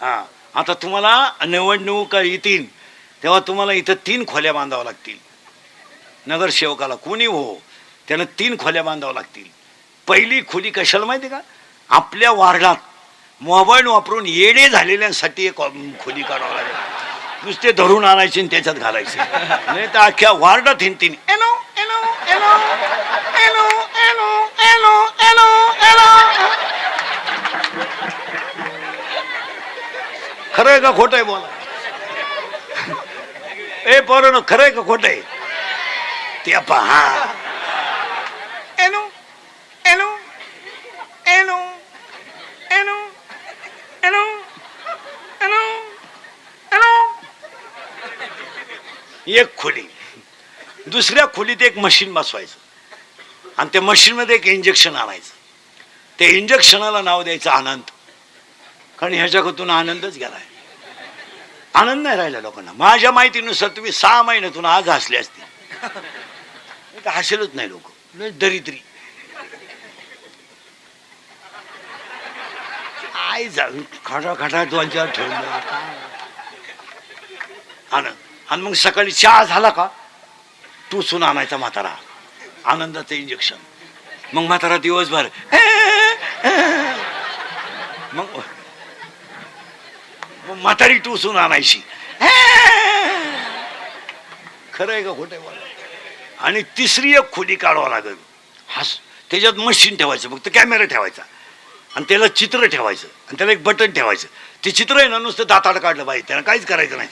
हा, आता तुम्हाला निवडणूक येतील तेव्हा तुम्हाला इथं 3 खोल्या बांधाव्या लागतील. नगरसेवकाला कोणी हो, त्यानं 3 खोल्या बांधाव्या लागतील. पहिली खोली कशाला माहिती का? आपल्या वार्डात मोबाईल वापरून येडे झालेल्यांसाठी एक खोली काढावं लागेल. नुसते धरून आणायचे आणि त्याच्यात घालायचे, नाही तर अख्ख्या वार्डात हिंडतील. एनो एनो एनो एनो एनो एनो एनो एनो. खरं आहे का खोटं आहे बोला? ए पोरांनो, खरं आहे का खोटं आहे? ते पहा. एनो एनो एनो एनो एनो एनो एनो. एक खोली. दुसऱ्या खोलीत एक मशीन बसवायचं आणि त्या मशीनमध्ये एक इंजेक्शन आणायचं. त्या इंजेक्शनाला नाव द्यायचं आनंद. कारण ह्याच्याकडून आनंदच गेलाय. आनंद नाही राहिला लोकांना. माझ्या माहितीनुसार तुम्ही 6 महिन्यातून आज हसले असते, हसेलच नाही लोक. दरिद्री आई जाऊन खटाखटा 2-4 ठेवून आनंद. आणि मग सकाळी चहा झाला का टुसून आणायचा म्हातारा, आनंदाचं इंजेक्शन. मग म्हातारा दिवसभर मग म्हातारी टुसून आणायची. खरं आहे का खोटं आहे? आणि तिसरी एक खोली काढावं लागेल. त्याच्यात मशीन ठेवायचं, फक्त कॅमेरा ठेवायचा आणि त्याला चित्र ठेवायचं आणि त्याला एक बटन ठेवायचं. ते चित्र आहे ना नुसतं दाताड काढलं पाहिजे, त्याला काहीच करायचं नाही.